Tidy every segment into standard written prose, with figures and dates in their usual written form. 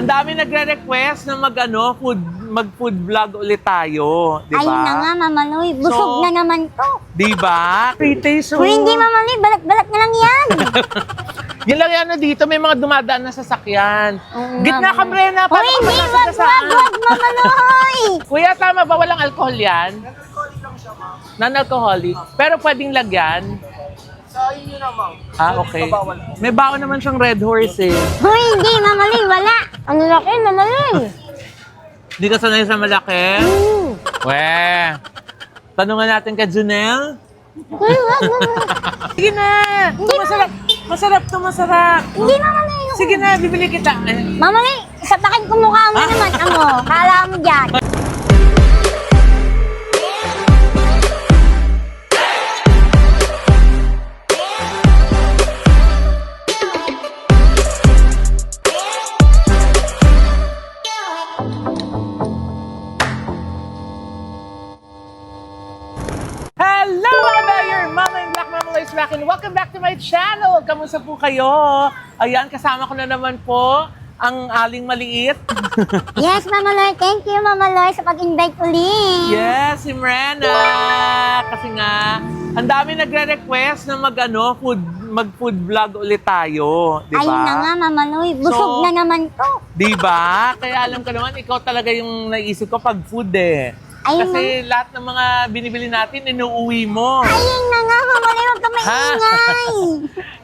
Ang dami nagre-request na mag-food vlog ulit tayo, di ba? Ayun na nga, Mama Loy. Busog na naman to. Di ba? Pre-taste. Kung hindi, Mama Loy, balat-balat na lang yan. Yan lang yan dito, may mga dumadaan na sasakyan. Gitna ka, Brena. Uy, hindi, wag, Mama Loy. Kuya, tama ba? Walang alcohol yan? Non-alcoholic. Pero pwedeng lagyan? Sa inyo naman. Ah, okay. May baon naman siyang Red Horse eh. Uy, hindi, Mama Loy, wala. Ano laki, Mama Loy? Hindi ka sanay sa malaki? Weh. Tanungan natin kay Junel. Uy, wag, Mama Loy. Sige na! Hindi, Masarap! Masarap to, masarap! Hindi, Mama Loy. Sige na, bibili kita. Mama Loy, sapakin ko mukha mo naman. Ano, kala mo dyan. Hello mga Bayer! Mama and Black Mama Lois back and welcome back to my channel! Kamusta po kayo? Ayan, kasama ko na naman po ang aling maliit. Yes, Mama Loy. Thank you, Mama Loy, sa pag-invite ulit. Yes, si Mrena! Kasi nga, ang dami nagre-request na mag-food vlog ulit tayo. Di ba? Ayun na nga, Mama Loy. Busog na naman to. Di ba? Kaya alam ko naman, ikaw talaga yung naisip ko pag food eh. Ayun Kasi lahat ng mga binibili natin, inuuwi mo. Ayun na nga, Mama Loy. Huwag ka maingay.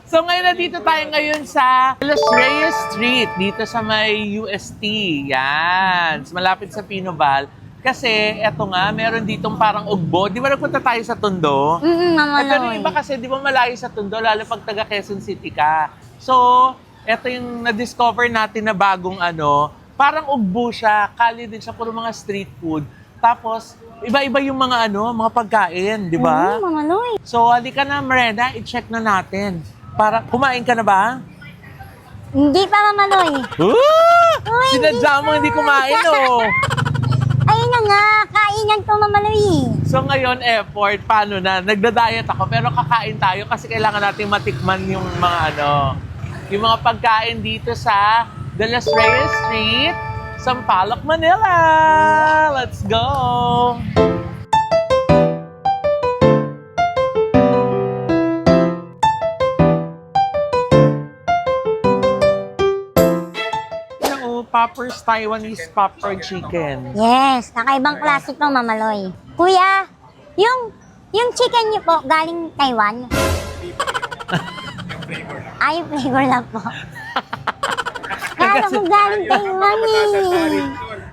So ngayon dito tayo ngayon sa Los Reyes Street, dito sa may UST. Yan. Malapit sa Pinoval. Kasi eto nga, meron ditong parang ugbo. Di ba nagpunta tayo sa Tondo? Mama Pero Loy. yung iba kasi, di ba malayo sa Tondo, lalo pag taga Quezon City ka. So, eto yung na-discover natin na bagong parang ugbo siya. Kali din siya, puro mga street food. Tapos, iba-iba yung mga mga pagkain, di ba? Mama Loy. So, halika na, Miranda, i-check na natin. Para, kumain ka na ba? Hindi pa, Mama Loy. Uy, Sinadya mo hindi kumain, oh. Ayun na nga, kainan to, Mama Loy. So, ngayon, effort, paano na? Nagda-diet ako, pero kakain tayo kasi kailangan natin matikman yung mga yung mga pagkain dito sa De Los Reyes Street, Sampaloc, Manila. Let's go! Poppers Taiwanese popcorn chicken. Yes, kakaibang klase to, Mama Loy. Kuya, yung chicken niyo po, galing Taiwan? Ay, yung flavor lang po. Kala ko galing Taiwan eh.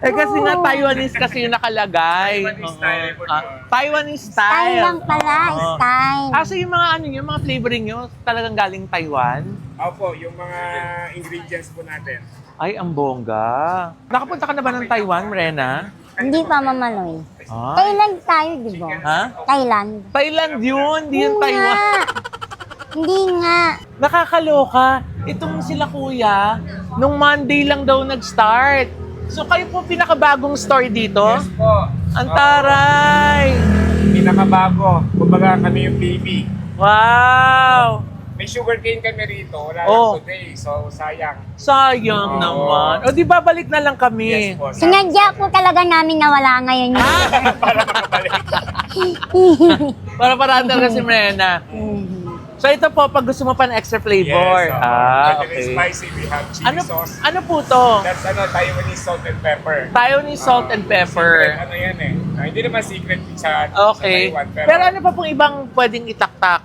Eh kasi nga Taiwanese kasi yung nakalagay. Taiwanese Style style. lang pala, style. So yung mga yung mga flavoring nyo talagang galing Taiwan? Opo, yung mga ingredients po natin. Ay, ang bongga. Nakapunta ka na ba ng Taiwan, Rena? Hindi pa, Mama Loy. Ah. Thailand tayo, di ba? Ha? Thailand. Thailand yun, di yung Hindi Taiwan. nga. Hindi nga. Nakakaloka. Itong sila kuya, nung Monday lang daw nag-start. So kayo po pinakabagong store dito? Yes po. Ang taray! Pinakabago. Kumbaga kami yung baby. Wow! May sugarcane kami rito. Wala Oh. lang today. So, sayang. Sayang Oo. naman. O di babalik na lang kami. Yes po. Sinadya po talaga namin na wala ngayon yun. Para makabalik. Para paraan talaga si Mrena. So ito po, pag gusto mo pa ng extra flavor. Yes. Ah, Pwede rin okay. spicy. We have chili sauce. Ano po to? That's Taiwanese salt and pepper. Taiwanese salt and pepper. Secret, yan eh. Hindi naman secret sa Okay. Taiwan. Pero ano pa pong ibang pwedeng itaktak?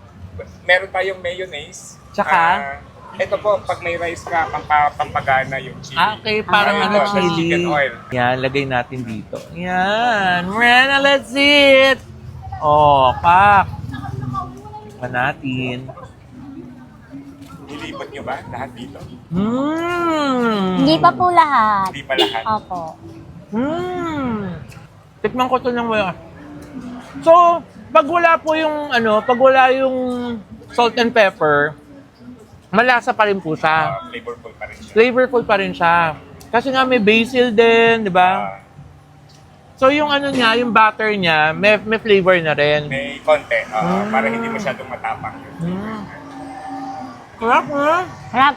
Meron tayong mayonnaise. Tsaka? Ito po, pag may rice ka, pampagana yung chili. Okay, parang Ito, chili. chicken oil. Yan, lagay natin dito. Yan. Mrena, let's see it. Oh, pak. Tikman natin. Nilibot nyo ba lahat dito? Hindi pa po lahat. Hindi pa lahat. Opo. Tikman ko to ng wala. So, pag wala po yung pag wala yung salt and pepper, malasa pa rin po siya. Flavorful pa rin siya. Flavorful pa rin siya. Kasi nga may basil din, di ba? So yung niya, yung butter niya, may flavor na rin. May konti, para hindi masyadong matapang. Sarap na. Sarap.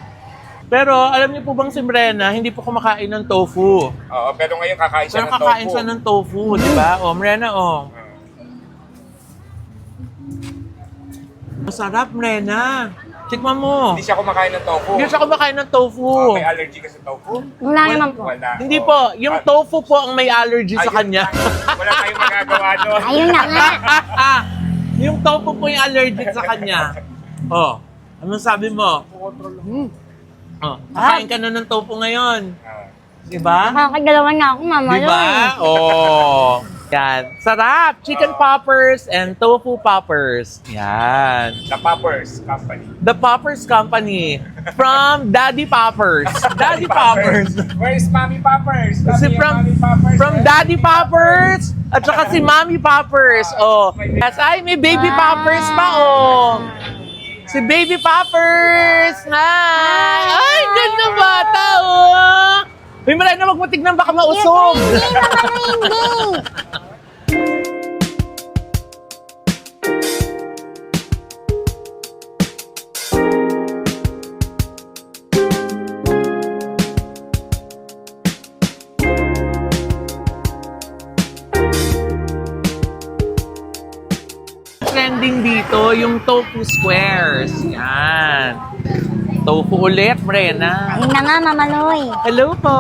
Pero alam niyo po bang si Mrena, hindi po kumakain ng tofu. Oo, pero ngayon kakain siya Pero ng kakain tofu. siya ng tofu, di ba? O, Mrena, o. Masarap, Mrena. Tikman mo. Hindi siya kumakain ng tofu. Hindi siya kumakain ng tofu. May allergy ka sa tofu? Wala naman po. Wala. Hindi Oo. po. Yung tofu po ang may allergy sa Ayun kanya. lang. Wala tayong magagawa doon. Ayun na nga. Yung tofu po yung allergic sa kanya. Oh, anong sabi mo? Oh, kakain ka na ng tofu ngayon. Diba? Nakakagalawa na ako, Mama Diba? Loy. Oh. Yan. Sarap! Chicken poppers and tofu poppers. Yan. The Poppers Company. The Poppers Company. From Daddy Poppers. Daddy Poppers. Where is Mommy Poppers? Si Kami yung Mommy Poppers. from Daddy Poppers at saka si Mommy Poppers. Oh. Yes, ay may baby poppers pa oh. Si Baby Poppers. Hi. Ay, ganda bata oh. May malay na magmatig ng baka mausog. Hindi, Mama Loy, hindi. Trending dito yung tofu squares. Yan. Tofu ulit, Mrena. Ayun na nga, Mama Loy. Hello po.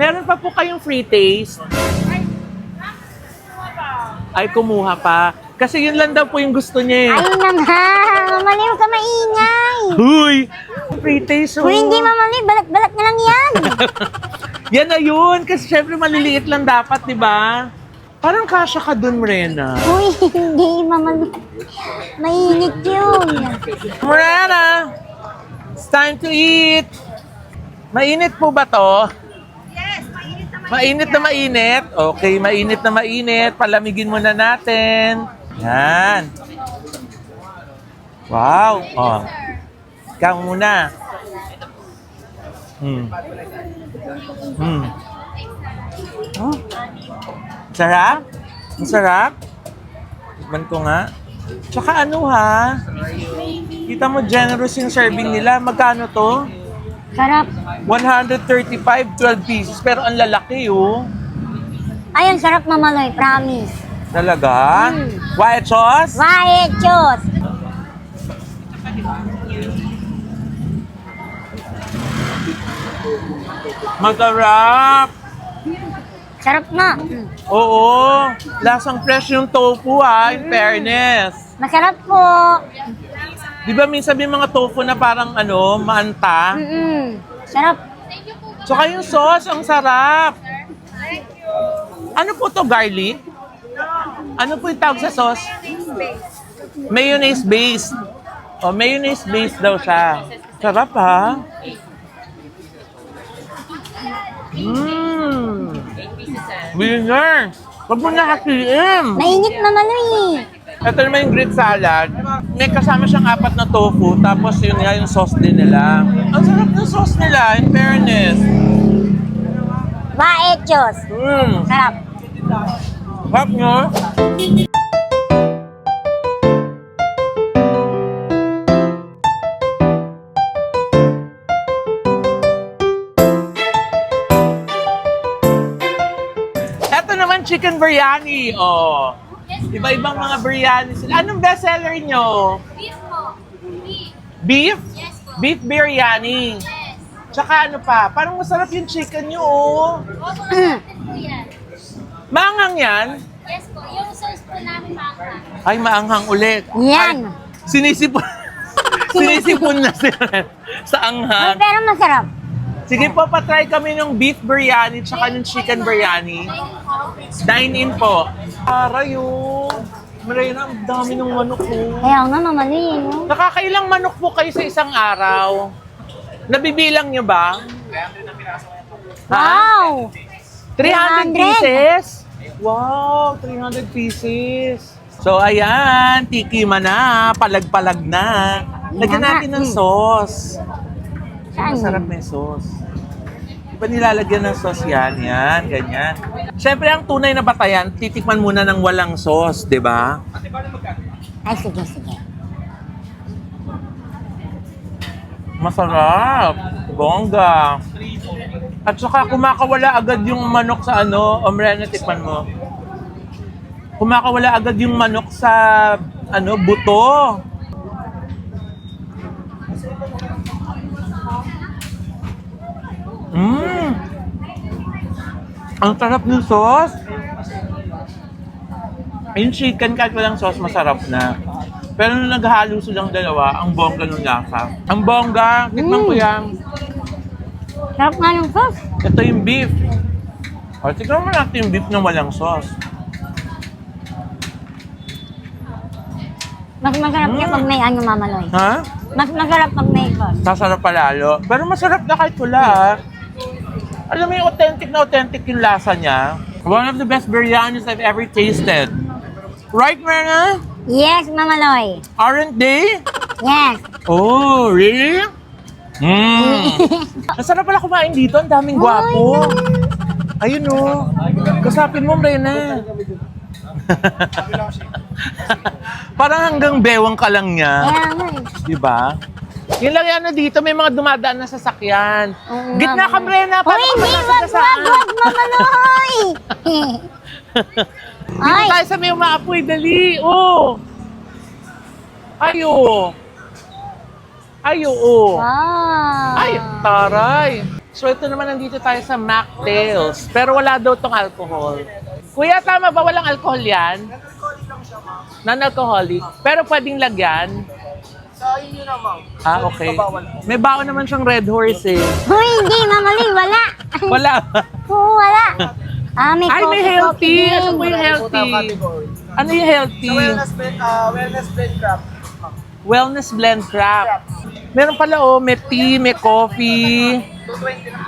Meron pa po kayong free taste? Ay, kumuha pa. Kasi yun lang daw po yung gusto niya eh. Ayun na nga. Mama Loy, huwag ka maingay. Huy! Free taste oh. Kung hindi, Mama Loy, balat-balat na lang yan. Yan na yun. Kasi syempre maliliit lang dapat, di ba? Parang kasya ka dun, Mrena. Uy, hindi, Mama Loy. Mainit yun. Mrena! It's time to eat! Mainit po ba to? Yes, mainit naman. Mainit na mainit. Okay, mainit na mainit. Palamigin muna natin. Yan. Wow. Oh. Ikaw muna. Oh. Sarap? Masarap? Tikman ko nga. Tsaka ano ha? Kita mo generous yung serving nila. Magkano to? Sarap. 135, 12 pieces. Pero ang lalaki oh. Ayun, sarap, Mama Loy, promise. Talaga? White sauce? Why, Diyos? Masarap! Sarap na. Oo. Lasang fresh yung tofu ha, in fairness. Masarap po. Di ba minsan may mga tofu na parang ano, maanta? Sarap. Tsaka yung sauce, ang sarap. Ano po to, garlic? Ano po yung tawag sa sauce? Mayonnaise based. O, mayonnaise based daw siya. Sarap ha? Winner! Huwag mo nahatiin. Mainit, Mama Loy. Ito naman yung Greek salad. May kasama siyang 4 na tofu, tapos yun nga yung sauce din nila. Ang sarap ng sauce nila, in fairness. Why, Diyos? Sarap. Sarap nyo? Ito naman chicken biryani. Oh. Iba-ibang mga biryani sila. Anong bestseller nyo? Beef po. Beef. Beef? Yes po. Beef biryani. Yes. Tsaka ano pa, parang masarap yung chicken nyo, oh. Opo, natin po yan. Mangang yan? Yes po. Yung sauce po namin maka. Ay, maanghang ulit. Yan. Ay, sinisipon. Sinisipon na sila sa anghang. Pero masarap. Sige po, patry kami ng beef biryani tsaka ng chicken biryani. Dine-in po. Aray yun. Marina, ang dami ng manok po. Kaya nga, Mama Loy, no? Nakakailang manok po kayo sa isang araw? Nabibilang nyo ba? Wow! 300 300. pieces? Wow, 300 pieces. So, ayan, tikima na, palag-palag na. Lagyan natin ng sauce. Saan? Masarap na yung sauce. Di ba nilalagyan ng sauce yan? Yan, ganyan. Siyempre, ang tunay na batayan, titikman muna ng walang sauce, di ba? Ay, sige, sige. Masarap. Bongga. At saka kumakawala agad yung manok sa ano, Omrena, tikman mo. Kumakawala agad yung manok sa ano, buto. Ang sarap ng sauce. Yung chicken kahit walang sauce, masarap na. Pero nung naghalo silang dalawa, ang bongga nung lasa. Ang bongga, tikman ko yan. Sarap nga ng sauce. Ito yung beef. O, tignan mo natin yung beef na walang sauce. Mas masarap niya pag may ano, mamaloy. Ha? Mas masarap pag may sauce. Sasarap palalo. Pero masarap na kahit wala, ha? Alam mo yung authentic yung lasa niya. One of the best biryanis I've ever tasted. Right, Myrna? Yes, mamaloy. Aren't they? Yes. Oh, really? Masarap pala kumain dito. Ang daming gwapo. Ayun, oh. Kasapin mo, Myrna. Parang hanggang bewang ka lang niya. Kaya nga eh. Diba? Yun lang yan na dito, may mga dumadaan na sasakyan. Oo Gitna nga, ka, Myrna. Uy, hindi, wag, mamaloy! Dito Ay, tayo sa may umaapoy, dali. Oh. Ayo. Ayo, oh. wow. Ay, taray. So ito naman, nandito tayo sa Mocktails. Pero wala daw tong alcohol. Kuya, tama ba walang alcohol yan? Non-alcoholic. Pero pwedeng lagyan? Sa inyo na, ma'am. Ah, okay. May baon naman siyang Red Horse eh. Uy, hindi, mamaloy, wala. Wala. Oo, wala. Ah, may Ay, may coffee, healthy. coffee Ano din. po yung healthy? Ano yung healthy? Wellness blend crab. Wellness blend crab. Meron pala oh, may tea, may coffee, 220 na.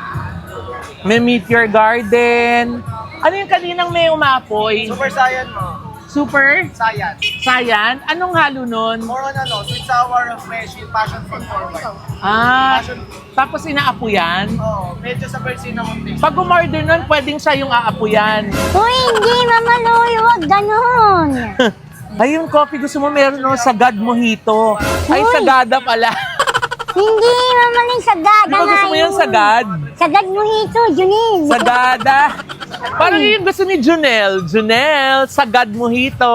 may Meteor Garden. Ano yung kaninang may umapoy? Super Saiyan mo. Super? Saiyan. Sayan? Anong halo nun? More on ano, sweet sour, fresh, with passion fruit forward. Ah, tapos inaapuyan? Oo, medyo sa persina mong taste. Pag umorder nun, pwedeng siya yung aapuyan. Uy, hindi, mamaloy, wag ganon. Ay, yung coffee gusto mo meron no, sagad mojito. Ay, Uy! sagada pala. Hindi, mamaloy, sagada Di ba gusto mo nga yung yun. sagad? Sagad mo hito, Junil. Sagada. Parang yung gusto ni Junel. Junel, sagad mojito.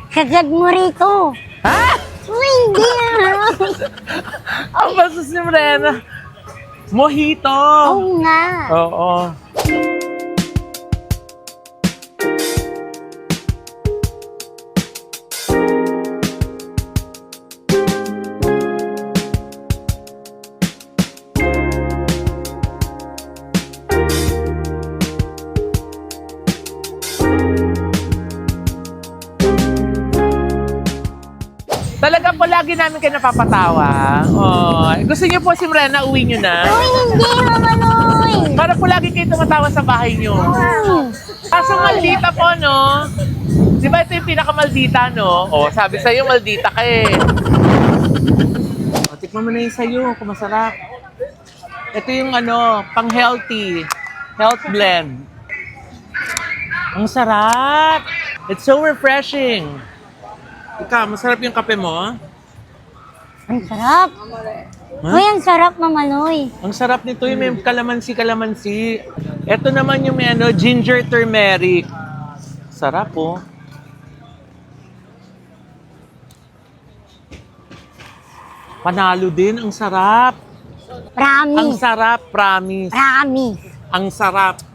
Sagad mo rito. Ha? Uy, hindi ah. Ang basos ni Mrena. Mojito. Oo nga. Oo. Talaga po, lagi namin kayo napapatawa. Oh, gusto niyo po si Mrena, uwi niyo na. Uy, hindi, mamaloy. Para po lagi kayo tumatawa sa bahay niyo. Kaso maldita po, no? Di ba ito yung pinakamaldita, no? O, sabi sa'yo, maldita ka eh. O, tikman mo na yung sa'yo, kung masarap. Ito yung ano, pang-healthy. Health blend. Ang sarap. It's so refreshing. Ika, masarap yung kape mo? Ang sarap. Huh? Uy, ang sarap, mamaloy. Ang sarap nito yung may kalamansi. Ito naman yung may ano, ginger turmeric. Sarap oh. Panalo din, ang sarap. Ang Promise. sarap, promise. Promise.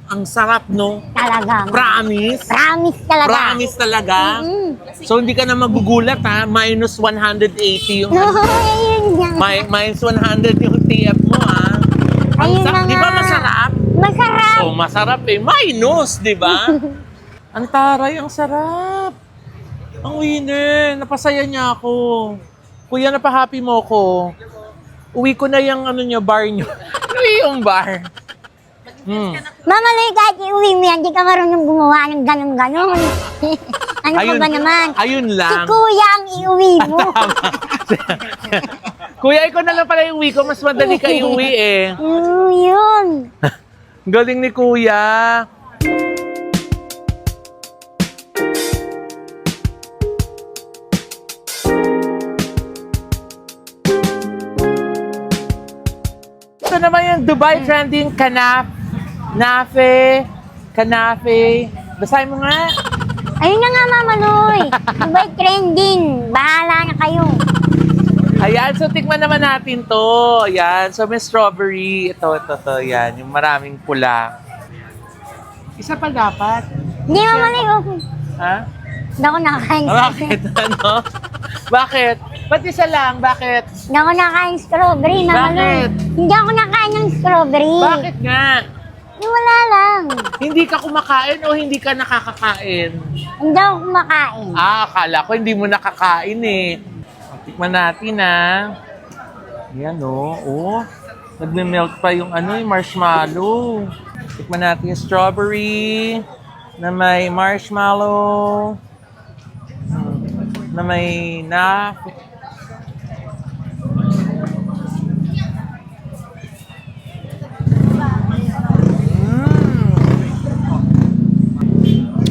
Ang sarap no? Talaga. Promise. Promise talaga. Promise talaga. Mm. So hindi ka na magugulat ha, minus 180 yung No, ayun nga. minus 100 yung TF mo ha. Ang Ayun na di ba nga. masarap? Masarap. Oh, masarap eh. Minus, di ba? Ang taray, ang sarap. Ang winner. Napasaya niya ako. Kuya, napahappy mo ko. Uwi ko na yung ano niyo, bar niyo. Uwi yung bar. Mamaloy, kahit iuwi mo yan, di ka marunong gumawa ng ganon-ganon. Ano pa ba naman? Ayun Si lang. kuya ang iuwi mo. Kuya, ikaw na lang pala yung uwi ko. Mas madali ka iuwi eh. Yun. Galing ni Kuya. Dubai trending kanafe. Basahin mo nga. Ayun na nga, Mama Loy. Dubai trending. Bahala na kayo. Ayan, so tikman naman natin to. Ayan, so may strawberry. Ito. Yan, yung maraming pula. Isa pa dapat. Hindi, Mama Loy. Okay. Ha? Hindi ako nakakain. Bakit? Ano? Bakit? Ba't isa lang? Bakit? Hindi ako nakakain strawberry, Mama Loy. Bakit? Hindi ako nakain ng strawberry. Bakit nga? Wala lang. Hindi ka kumakain o hindi ka nakakakain? Hindi ako kumakain. Akala ko hindi mo nakakain eh. Tikman natin Yan oh. Nagme-melt pa yung yung marshmallow. Tikman natin yung strawberry na may marshmallow. Na may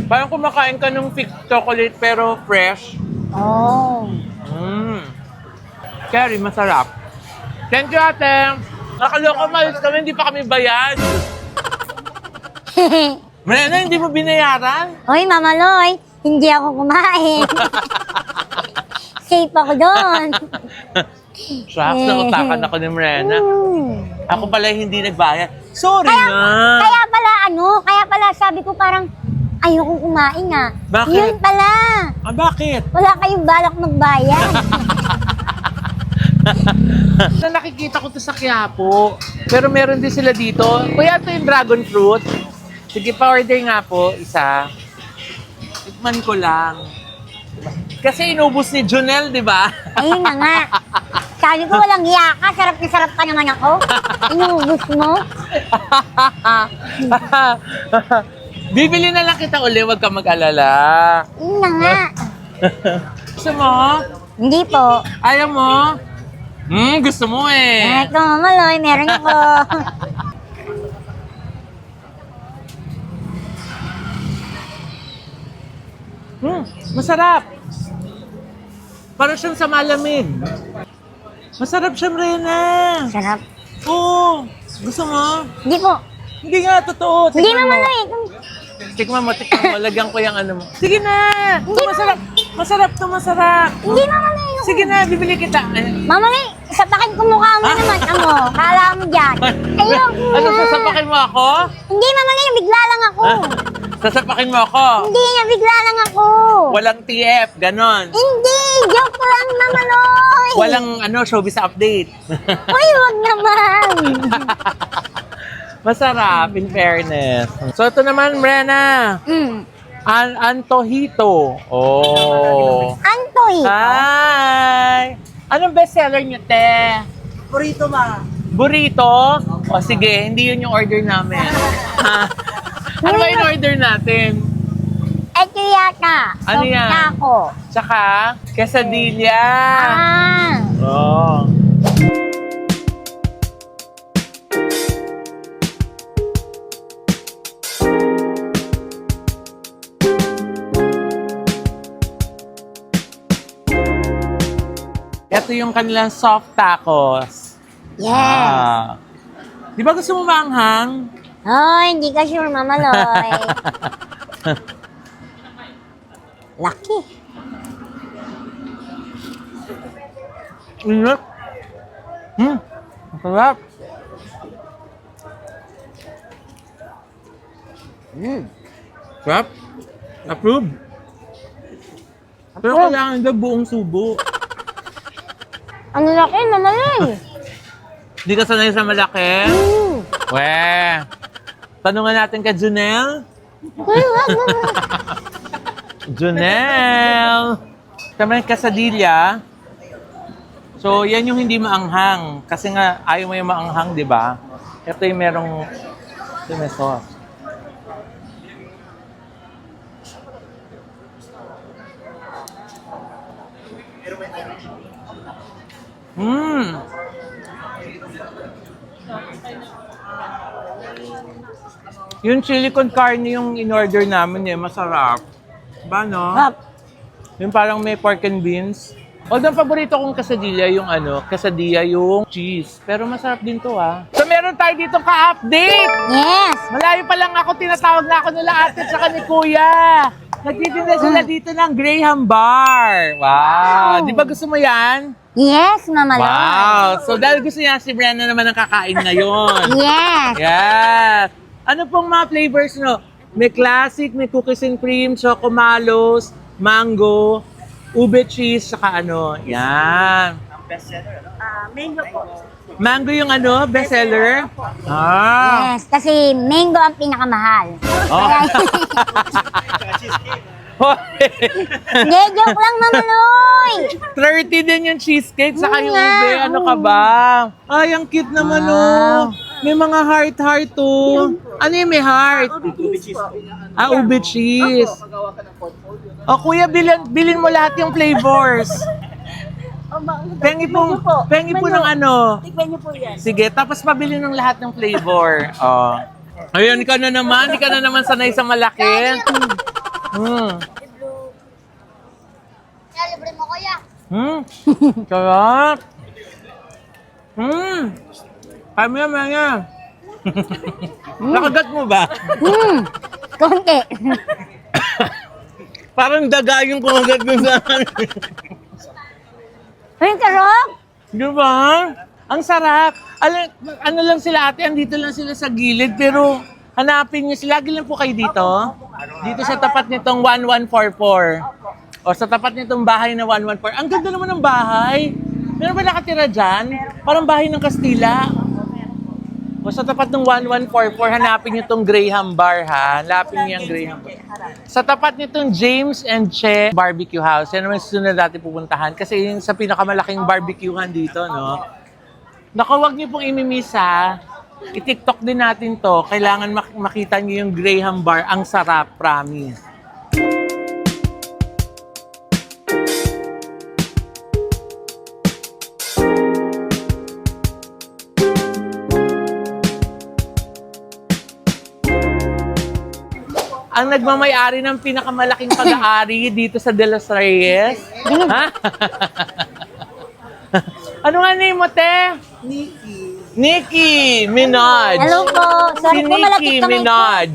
Parang kumakain ka ng thick chocolate pero fresh. Oh. Cherry, masarap. Thank you, ate. Nakaloka, malis kami, hindi pa kami bayad. Marena, hindi mo binayaran? Hoy, Mama Loy, hindi ako kumain. Safe ako doon. Shucks, nautakan ako ni Marena. Ako pala hindi nagbayad. Sorry Kaya, na. kaya pala sabi ko parang ayoko kumain nga. Bakit? Yun pala. Bakit? Wala kayong balak magbayad. Na nakikita ko to sa Quiapo. Pero meron din sila dito. Kuya, ito yung dragon fruit. Sige, pa-order nga po, isa. Tikman ko lang. Kasi inubos ni Junel, di ba? Ayun na nga. Sabi ko walang hiya ka, sarap na sarap pa naman ako. Inubos mo. Bibili na lang kita uli, wag ka mag-alala. Ayun na nga. Gusto mo? Hindi po. Ayaw mo? Gusto mo eh. Ito, Mama Loy, meron ako. Masarap. Para siyang sa malamig. Masarap siya, Rena. Sarap. Oo. Gusto mo? Hindi po. Hindi nga, totoo. Hindi, Tikman Mama mo. Loy. Tikman mo. Lagyan ko yung ano mo. Sige na. Ito masarap. Masarap to, masarap. Hindi, Mama Loy. Sige na, bibili kita. Mama Loy, sapakin ko mukha mo naman. Ano? Kala mo dyan. Ayun. Ano, sasapakin mo ako? Hindi, Mama Loy. Bigla lang ako. Sasapakin mo ako? Hindi, bigla lang ako. Walang TF, ganon. Hindi, joke lang, Mama Loy. Walang showbiz update. Uy, wag naman. Masarap, in fairness. So, ito naman, Rena. Antojito. Oh. Antoy. Hi! Anong bestseller niyo, te? Burrito ma. Burrito? O sige, hindi yun yung order namin. Ano ba yung order natin? Ito yata. Ano yan? Taco. Tsaka, quesadilla. Ah. Oh. Ito yung kanilang soft tacos. Yes. Di ba gusto mo maanghang? Oh, hindi ka sure, Mama Loy. Lucky. Ingat. Masarap. Sarap. Approve. Pero kailangan daw buong subo. Ang laki, Mama Loy. Hindi ka sanay sa malaki? Weh. Tanungan natin kay Junel. Uy, wag naman. Junel! Tama yung quesadilla. So, yan yung hindi maanghang. Kasi nga, ayaw mo yung maanghang, di ba? Ito yung merong... Ito yung may sauce. Yung chili con carne yung in-order namin masarap. Ba, no? Hap. Yung parang may pork and beans. Although ang paborito kong quesadilla yung quesadilla yung cheese. Pero masarap din to So meron tayo ditong ka-update! Yes! Malayo pa lang ako, tinatawag na ako nila ate at saka ni kuya. Nagtitinda sila dito ng Graham Bar. Wow! Di ba gusto mo yan? Yes, Mama Loy. Wow! So dahil gusto niya, si Brenna naman ang kakain ngayon. Yes! Yes! Ano pong mga flavors no? May classic, may cookies and cream, chocomalos, mango, ube cheese, saka yan. Mango po. Mango yung bestseller? Ah! Yes, kasi mango ang pinakamahal. Oh. Hindi, joke lang, Mama Loy. 30 din yung cheesecake, saka yung nga, ube. Ano ka ba? Ay, ang cute naman May mga heart Ano yung may heart? Ube cheese. O kuya, bilin mo lahat yung flavors. Pengi po ng Tikman niyo po yan. Sige, tapos pabili ng lahat ng flavor. Ayun ka na naman. Hindi ka na naman sanay sa malaki. Libre mo kuya. Sarap. Kaya. Nakagat mo ba? Konti. Parang daga yung kumagat mo sa akin. Ay, sarap. Di ba? Ang sarap. Ano lang sila ate, andito lang sila sa gilid, pero hanapin niyo sila. Lagi lang po kayo dito. Dito sa tapat nitong 1144. O sa tapat nitong bahay na 114. Ang ganda naman ng bahay. Meron ba nakatira dyan? Parang bahay ng Kastila. O sa tapat ng 1144, hanapin niyo itong Graham Bar, ha? Hanapin niyo yung Graham Bar. Sa tapat nitong James and Che Barbecue House, yan naman susunod natin pupuntahan. Kasi yung sa pinakamalaking barbecuehan dito, no? Naku, wag niyo pong imimiss, ha? I-TikTok din natin to. Kailangan makita niyo yung Graham Bar. Ang sarap, promise. Ang nagmamay-ari ng pinakamalaking pag-aari dito sa De Los Reyes. Ha? Ano nga name mo, te? Nikki Minaj. Hello po. Sorry Si po, malapit Nicki kami. Minaj.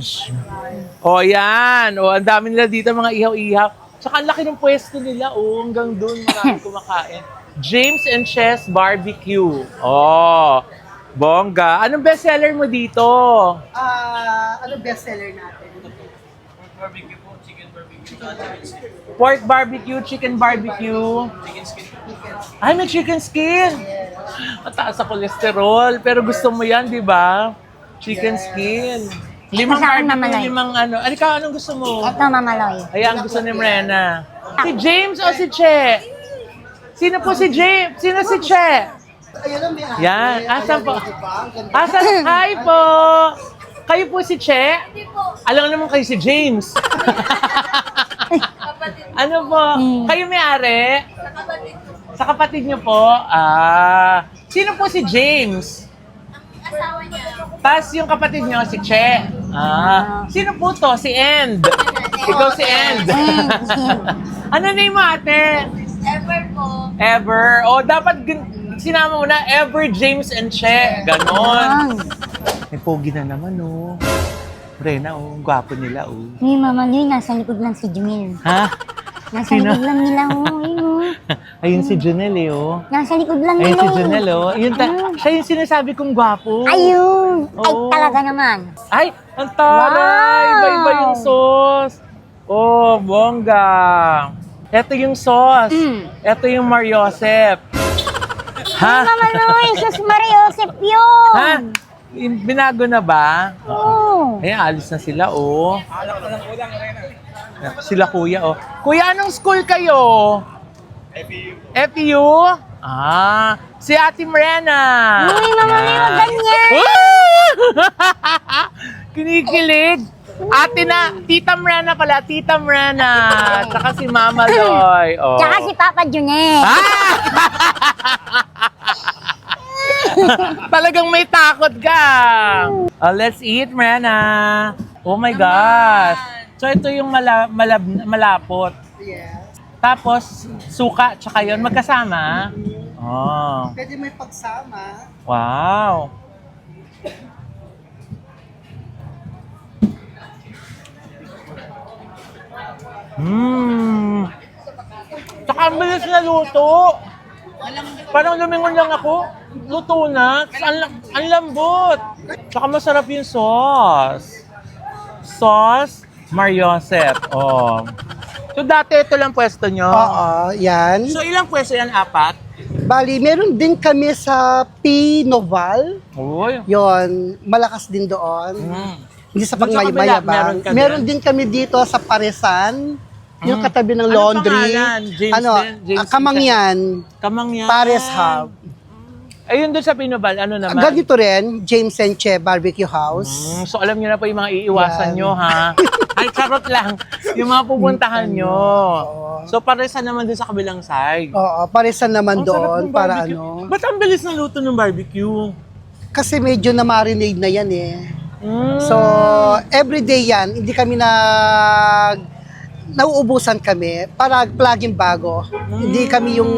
O yan. O, ang dami nila dito, mga ihaw-ihaw. Tsaka ang laki ng pwesto nila. O, hanggang doon maraming kumakain. James and Chess Barbecue. Oh, bongga. Anong bestseller mo dito? Ano bestseller natin? Pork barbecue, chicken barbecue. Ay, may chicken skin. Mataas sa cholesterol. Pero gusto mo yan, di ba? Chicken skin. Limang Sa akin, Mama barbecue, Loy. limang Ikaw, anong gusto mo? Ito, Mama Loy. Ayan, gusto ni Mrena. Si James o si Che? Sino po si James? Sino si Che? Yan. Asan po? Asan? Hi po! Kayo po si Che? Hindi po. Alam naman kayo si James. Kapatid. Ano po? Kayo may-ari? Sa kapatid ko. Sa kapatid niyo po? Sino po si James? Ang asawa niya. Tapos yung kapatid niyo, si Che. Sino po to? Si End. Ikaw si End. Ano name mo, ate? Ever po. Ever. O, dapat sinama mo na Ever, James, and Che. Ganon. May pogi na naman, oh. Rena, oh. Ang gwapo nila, oh. Ni Mama Loy, nasa likod lang si Jumil. Ha? Nasa Sino? likod lang nila, oh. Ayun, oh. Ayun si Janelle, oh. Nasa likod lang Ayun nila, si eh. Janelle, oh. Siya yung sinasabi kong gwapo. Ayun! Ay, Oo. talaga naman. Ay, ang taray! Wow! Iba-iba yung sauce. Oh, bongga. Ito yung sauce. Ito yung Mariosep. Ha? Mama Loy, sus Mariosep yun! Ha? Binago na ba? Oo. Ayan, alis na sila, oh. Sila kuya, oh. Kuya, anong school kayo? FEU. FEU? Si Ate Mrena. Uy, Mama Loy, Yan. wag ganyan. Kinikilig. Tita Mrena pala, Tita Mrena. Tsaka si Mama Loy. Oh. Tsaka si Papa Junel. Talagang may takot ka. Let's eat, Mrena. Oh my gosh. So ito yung malapot. Yeah. Tapos, suka, tsaka yun, magkasama. Oh, Pwede may pagsama. wow. Tsaka ang bilis na luto. Parang lumingon lang ako. Luto na. Ang lambot. Tsaka masarap yung sauce. Sauce Mariosep. Oh. So dati ito lang pwesto nyo? Oo, yan. So ilang pwesto yan? 4? Bali, meron din kami sa P. Noval. Uy. Yon, malakas din doon. Hindi sa Doon sa kabila, pangmayabang. meron ka Meron din? din kami dito sa Paresan. Yung katabi ng Ano laundry. pangalan? James din? James Kamangyan. Kamangyan. Pares Hub. Ayun doon sa Pinobal, ano naman? Ganito rin, James and Che Barbecue House. So alam niyo na po yung mga iiwasan Yan. nyo, ha? Ay, charot lang. Yung mga pupuntahan nyo. So paresan naman din sa kabilang side. Oo, Paresan naman Ang sarap doon ng para barbecue. ano. Ba't ang bilis ng luto ng barbecue? Kasi medyo na-marinade na yan eh. So, everyday yan, hindi kami nauubusan kami para plugin bago. Hindi kami yung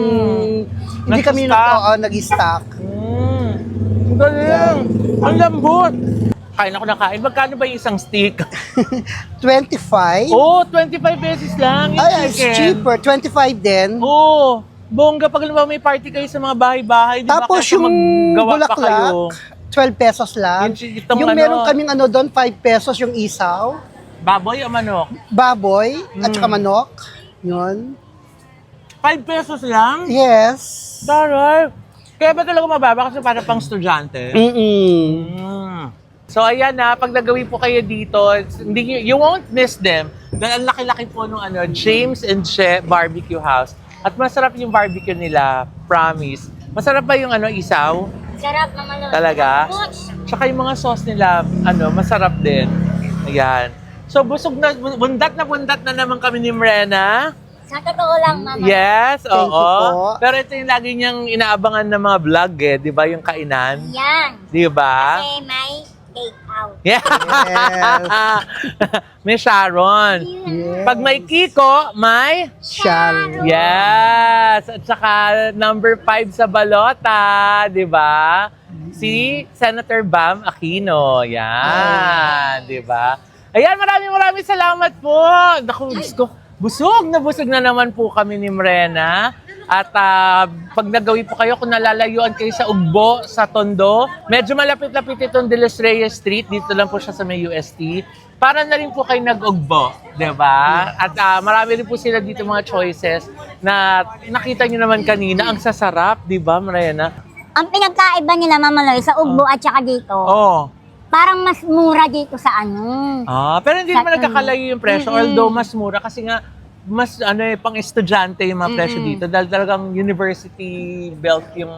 Nag-stock. nag-stock. Ang galing. Ang lambot. Kain ako ng kain. Magkano ba yung isang stick? 25. Oh, 25 pesos lang. Yung Ay, it's chicken. cheaper. 25 din. Oh, bongga. Pag naman may party kayo sa mga bahay-bahay, di ba? Tapos Kaya yung maggawa pa kayo. bulaklak, 12 pesos lang. Itong Yung ano, meron kaming ano doon, 5 pesos yung isaw. Baboy o manok? Baboy, at saka manok. Yun. 5 pesos lang? Yes. Daray. Kaya ba talaga mababa kasi para pang estudyante? So ayan na, pag nagawin po kayo dito, hindi, you won't miss them. Dahil ang laki-laki po nung James and Che Barbecue House. At masarap yung barbecue nila, promise. Masarap ba yung isaw? Sarap mamaloy. Talaga? Puts. Tsaka yung mga sauce nila, masarap din. Ayan. So busog na, bundat na naman kami ni Mrena. Sa totoo lang, mama. Yes, Thank you oo. po. Pero ito yung lagi niyang inaabangan ng mga vlog di ba? Yung kainan. Yan. Di ba? Kasi may take out. Yeah. Yes. May Sharon. Yes. Pag may Kiko, may... Shall. Yes! At saka number 5 sa balota, di ba? Si Senator Bam Aquino. Yan, di ba? Ayan, maraming salamat po. Naku, Diyos ko, busog na naman po kami ni Mrena. At pag nagawi po kayo, kung nalalayuan kayo sa Ugbo, sa Tondo, medyo malapit-lapit itong De Los Reyes Street. Dito lang po siya sa may UST. Para na rin po kayo nag-Ugbo, di ba? At marami rin po sila dito mga choices na nakita nyo naman kanina. Ang sasarap, di ba, Mrena? Ang pinagkaiba nila, mamaloy, sa Ugbo at saka dito, Oh. parang mas mura dito sa ano. Pero hindi naman Sa- nagkakalayo yung presyo. Although mas mura kasi nga mas pang estudyante yung mga presyo dito dahil talagang university belt yung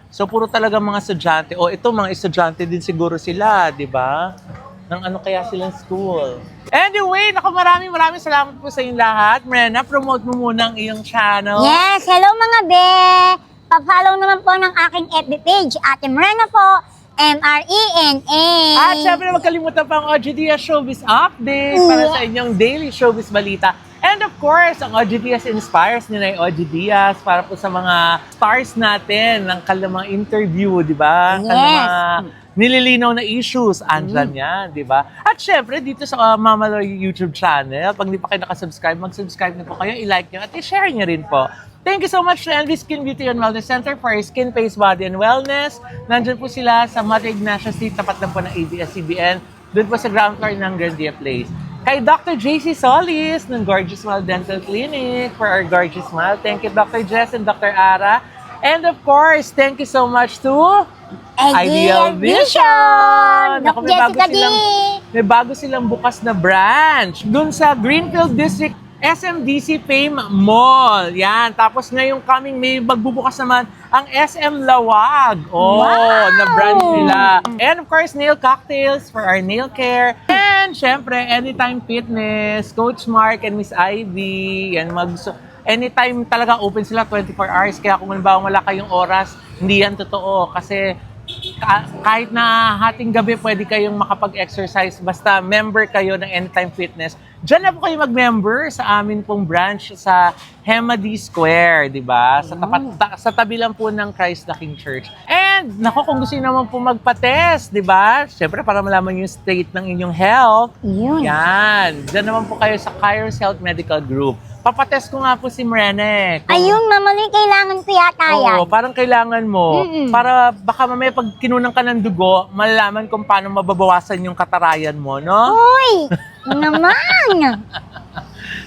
So puro talaga mga estudyante. O ito mga estudyante din siguro sila, di ba? Ng kaya silang school. Anyway, naku maraming salamat po sa inyong lahat. Mrena, promote mo muna ang iyong channel. Yes, hello mga be! Pa-follow naman po ng aking FB page, Ate Mrena po, M-R-E-N-A. At syempre, huwag kalimutan pa ang OG Diaz Showbiz Update para sa inyong daily showbiz balita. And of course, ang OG Diaz Inspires ni na OG Diaz para po sa mga stars natin ng kanilang mga interview, di ba? Yes. Kanilang mga nililinaw na issues, andyan yan, di ba? At syempre, dito sa Mama Loy YouTube channel, pag hindi pa kayo nakasubscribe, mag-subscribe na po kayo, i-like nyo at i-share nyo rin po. Thank you so much to Envy Skin Beauty and Wellness Center for your skin, face, body, and wellness. Nandyan po sila sa Mata Ignacia Street, tapat lang po ng ABS-CBN. Doon po sa ground floor ng Grandia Place. Kay Dr. JC Solis ng Gorgeous Smile Dental Clinic for our Gorgeous Smile. Thank you, Dr. Jess and Dr. Ara. And of course, thank you so much to Ideal Vision! Doc Naku, Jessica D! may bago silang bukas na branch doon sa Greenfield District SMDC Fame Mall. Yan. Tapos ngayong coming May, magbubukas naman ang SM Lawag. Oh, Wow! na branch nila. And of course, nail cocktails for our nail care. And syempre, Anytime Fitness, Coach Mark and Miss Ivy. Yan, anytime talaga open sila 24 hours. Kaya kung halimbawa wala kayong oras, hindi yan totoo. Kasi kahit na hating gabi pwede kayong makapag-exercise basta member kayo ng Anytime Fitness. Diyan na po kayo mag-member sa amin pong branch sa Hemadi Square, di ba? Sa tabi lang po ng Christ the King Church. And, nako, kung gusto niyo naman po magpa-test, di ba? Siyempre, para malaman yung state ng inyong health. Yun. Yan. Diyan naman po kayo sa Kairos Health Medical Group. Papatest ko nga po si Mrene. Ayun, mamaloy, kailangan ko yata yan. Oo, parang kailangan mo. Mm-mm. Para baka mamaya pag kinunan ka ng dugo, malalaman kung paano mababawasan yung katarayan mo, no? Uy, naman.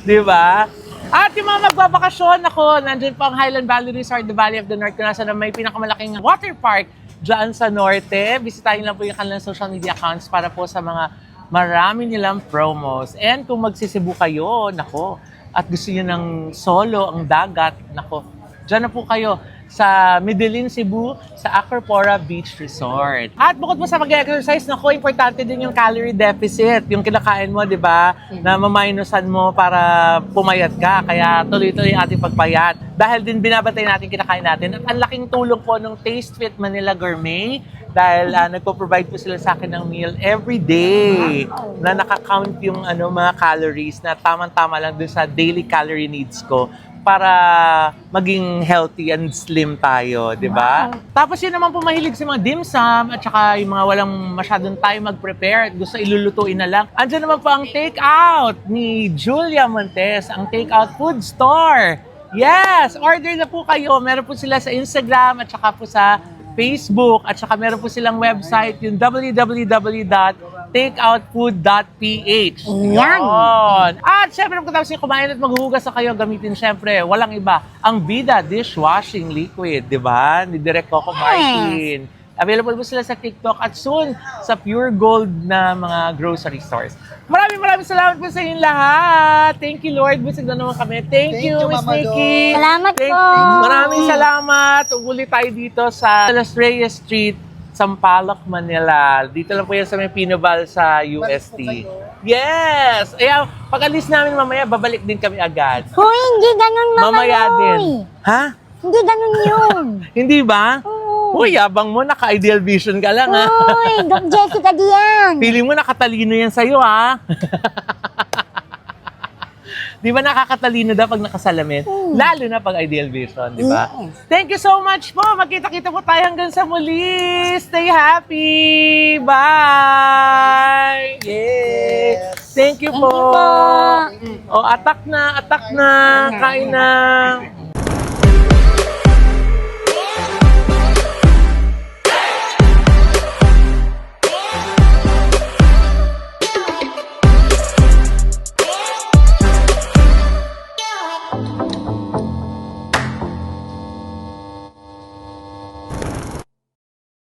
Di ba? At yung mga magbabakasyon, ako, nandun po ang Highland Valley Resort, the Valley of the North, kung nasa na may pinakamalaking water park dyan sa Norte. Bisitahin lang po yung kanilang social media accounts para po sa mga marami nilang promos. And kung magsisibu kayo, nako, at gusto niyo ng solo, ang dagat, nako, dyan na po kayo sa Medellin, Cebu, sa Acropora Beach Resort. At bukod po sa mag-exercise, nako, importante din yung calorie deficit, yung kinakain mo, di ba, na maminusan mo para pumayat ka. Kaya tuloy-tuloy yung ating pagpayat. Dahil din binabantay natin kinakain natin. At ang laking tulong po ng Taste Fit Manila Gourmet dahil nagpo-provide po sila sa akin ng meal every day na nakakount yung mga calories na tamang-tama lang dun sa daily calorie needs ko para maging healthy and slim tayo, di ba? Tapos yun naman po mahilig sa mga dim sum at saka yung mga walang masyadong time mag-prepare at gusto ilulutuin na lang. Andiyan naman po ang take-out ni Julia Montes, ang take-out food store. Yes! Order na po kayo. Meron po sila sa Instagram at saka po sa Facebook at saka meron po silang website, yung www.takeoutfood.ph. Yan. Yun. At syempre, kung tapos yung kumain at maghuhugas na kayo, gamitin syempre, walang iba, ang Bida Dishwashing Liquid, di ba? Ni Direk Coco Martin. Available po sila sa TikTok at soon sa Pure Gold na mga grocery stores. Maraming salamat po sa inyong lahat. Thank you, Lord. Busog na naman kami. Thank you, Miss Mama Nikki. Salamat po. Maraming salamat. Uli tayo dito sa Las Reyes Street, Sampaloc, Manila. Dito lang po yan sa may Pinobal sa UST. Yes! Ayan, pag alis namin mamaya, babalik din kami agad. Hoy, hindi ganun, mamaloy. Mamaya din. Ha? Hindi ganun yun. Hindi ba? Uy, yabang mo, naka-ideal vision ka lang, ha? Uy, Doc Jessica diyan. Feeling mo nakatalino yan sa'yo, ha? Di ba nakakatalino daw pag nakasalamin? Lalo na pag ideal vision, di ba? Yes. Thank you so much po. Magkita-kita po tayo hanggang sa muli. Stay happy. Bye. Yes. Thank you po. Thank you po. Oh, atak na. Kain na.